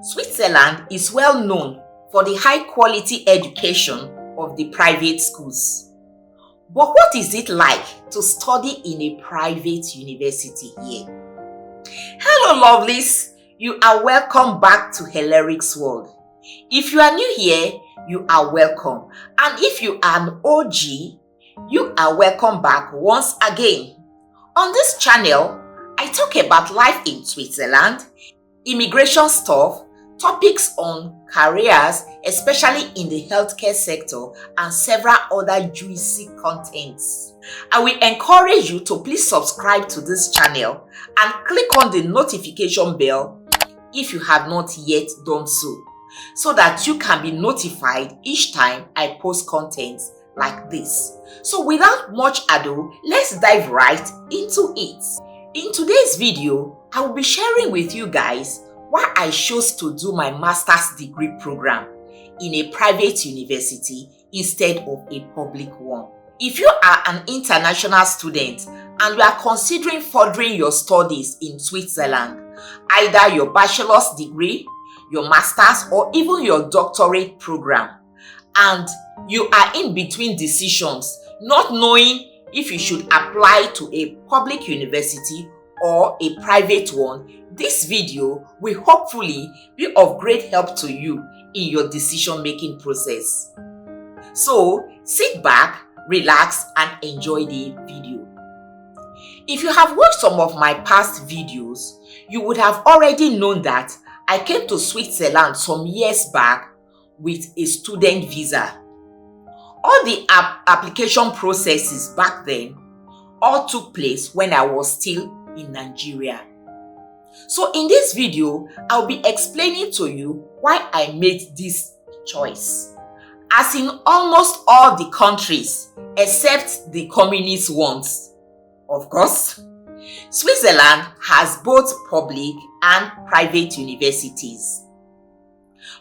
Switzerland is well known for the high quality education of the private schools. But what is it like to study in a private university here? Hello lovelies, you are welcome back to Heleric's world. If you are new here, you are welcome. And if you are an OG, you are welcome back once again. On this channel, I talk about life in Switzerland, immigration stuff, topics on careers, especially in the healthcare sector, and several other juicy contents. I will encourage you to please subscribe to this channel and click on the notification bell if you have not yet done so that you can be notified each time I post content like this. So without much ado, let's dive right into it. In today's video, I will be sharing with you guys why I chose to do my master's degree program in a private university instead of a public one. If you are an international student and you are considering furthering your studies in Switzerland, either your bachelor's degree, your master's, or even your doctorate program, and you are in between decisions, not knowing if you should apply to a public university or a private one, this video will hopefully be of great help to you in your decision-making process. So sit back, relax, and enjoy the video. If you have watched some of my past videos, you would have already known that I came to Switzerland some years back with a student visa. All the application processes back then all took place when I was still in Nigeria. So in this video, I'll be explaining to you why I made this choice. As in almost all the countries except the communist ones, of course, Switzerland has both public and private universities.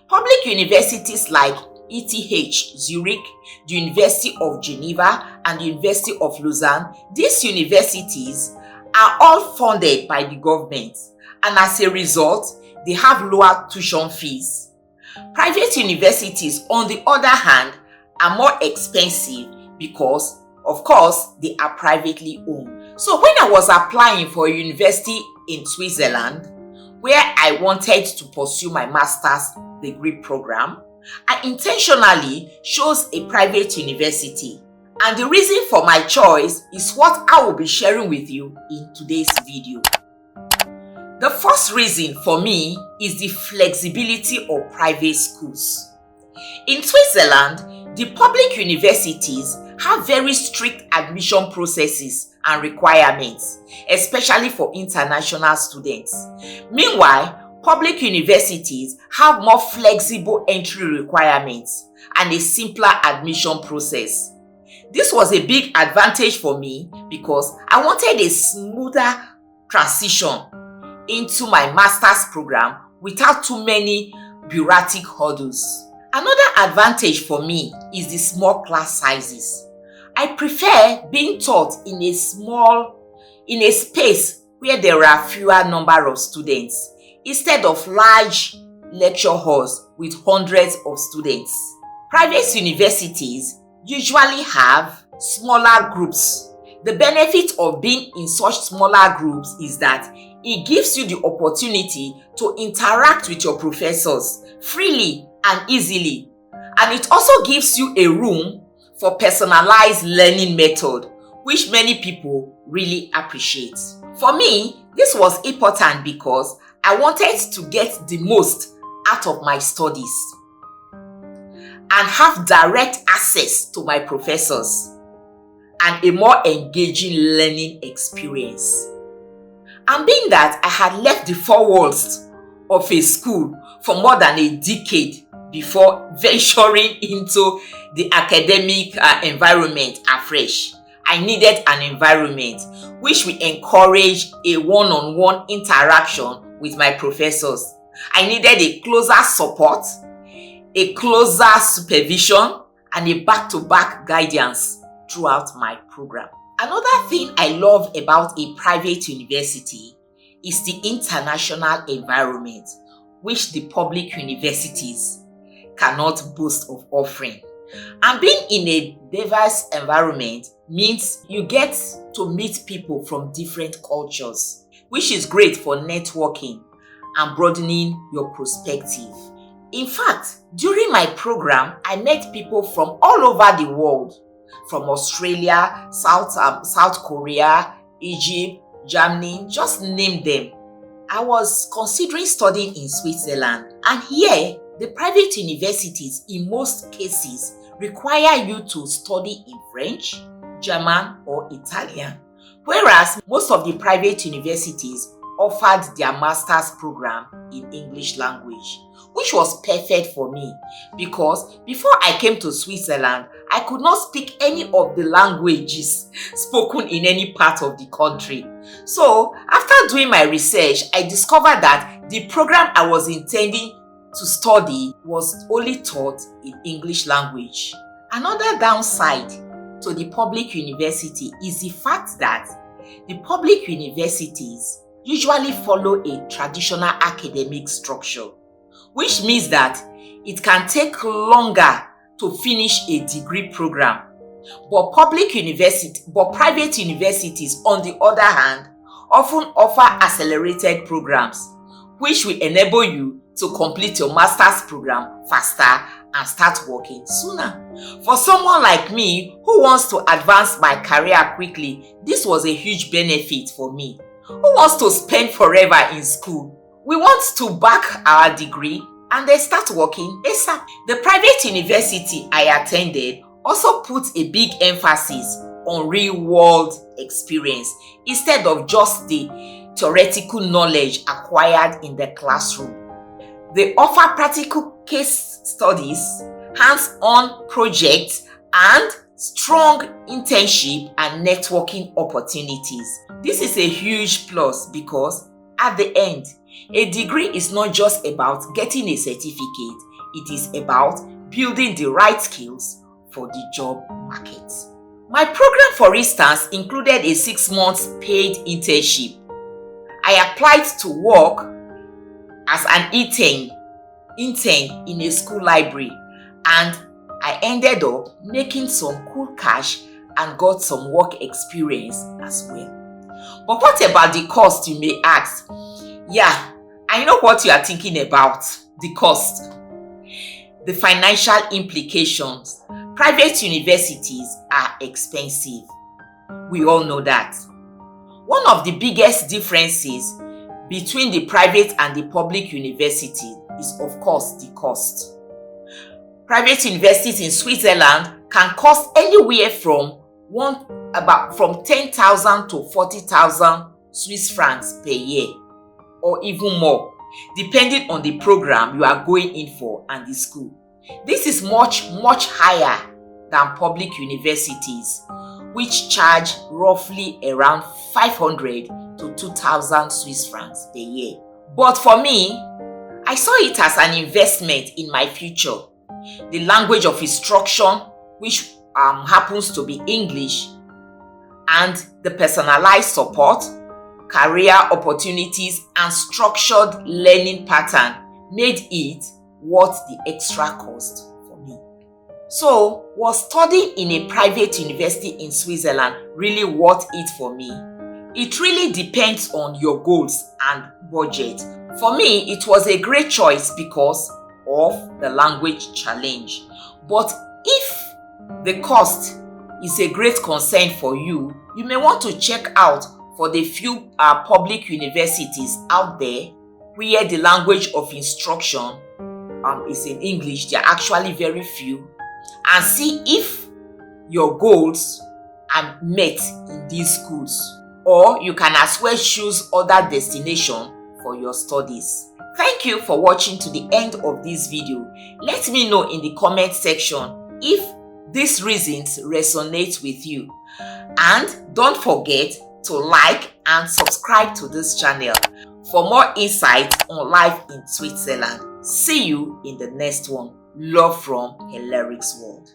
Public universities like ETH Zurich, the University of Geneva, and the University of Lausanne, these universities are all funded by the government, and as a result, they have lower tuition fees. Private universities, on the other hand, are more expensive because, of course, they are privately owned. So when I was applying for a university in Switzerland, where I wanted to pursue my master's degree program, I intentionally chose a private university. And the reason for my choice is what I will be sharing with you in today's video. The first reason for me is the flexibility of private schools. In Switzerland, the public universities have very strict admission processes and requirements, especially for international students. Meanwhile, public universities have more flexible entry requirements and a simpler admission process. This was a big advantage for me because I wanted a smoother transition into my master's program without too many bureaucratic hurdles. Another advantage for me is the small class sizes. I prefer being taught in a space where there are fewer number of students instead of large lecture halls with hundreds of students. Private universities usually have smaller groups. The benefit of being in such smaller groups is that it gives you the opportunity to interact with your professors freely and easily. And it also gives you a room for personalized learning method, which many people really appreciate. For me, this was important because I wanted to get the most out of my studies and have direct access to my professors and a more engaging learning experience. And being that I had left the four walls of a school for more than a decade before venturing into the academic environment afresh, I needed an environment which will encourage a one-on-one interaction with my professors. I needed a closer support, a closer supervision, and a back-to-back guidance throughout my program. Another thing I love about a private university is the international environment. which the public universities cannot boast of offering. And being in a diverse environment means you get to meet people from different cultures, which is great for networking and broadening your perspective. In fact, during my program, I met people from all over the world, from Australia, South Korea, Egypt, Germany, just name them. I was considering studying in Switzerland, and here, the private universities in most cases require you to study in French, German, or Italian, whereas most of the private universities offered their master's program in English language, which was perfect for me because before I came to Switzerland, I could not speak any of the languages spoken in any part of the country. So after doing my research, I discovered that the program I was intending to study was only taught in English language. Another downside to the public university is the fact that the public universities usually follow a traditional academic structure, which means that it can take longer to finish a degree program. But private universities, on the other hand, often offer accelerated programs, which will enable you to complete your master's program faster and start working sooner. For someone like me who wants to advance my career quickly, this was a huge benefit for me. Who wants to spend forever in school? We want to back our degree and then start working ASAP. The private university I attended also put a big emphasis on real-world experience instead of just the theoretical knowledge acquired in the classroom. They offer practical case studies, hands-on projects, and strong internship and networking opportunities. This is a huge plus because at the end, a degree is not just about getting a certificate, it is about building the right skills for the job market. My program, for instance, included a 6-month paid internship. I applied to work as an intern in a school library, and I ended up making some cool cash and got some work experience as well. But what about the cost, you may ask? Yeah, I know what you are thinking about, the cost. The financial implications. Private universities are expensive. We all know that. One of the biggest differences between the private and the public university is, of course, the cost. Private universities in Switzerland can cost anywhere from 10,000 to 40,000 Swiss francs per year, or even more, depending on the program you are going in for and the school. This is much higher than public universities, which charge roughly around 500 to 2,000 Swiss francs per year. But for me, I saw it as an investment in my future. The language of instruction, which happens to be English, and the personalized support, career opportunities, and structured learning pattern made it worth the extra cost for me. So, was studying in a private university in Switzerland really worth it for me? It really depends on your goals and budget. For me, it was a great choice because of the language challenge. But if the cost is a great concern for you, you may want to check out for the few public universities out there where the language of instruction is in English. There are actually very few, and see if your goals are met in these schools, or you can as well choose other destination for your studies. Thank you for watching to the end of this video. Let me know in the comment section if these reasons resonate with you, and don't forget to like and subscribe to this channel for more insights on life in Switzerland. See you in the next one. Love from Heleric's World.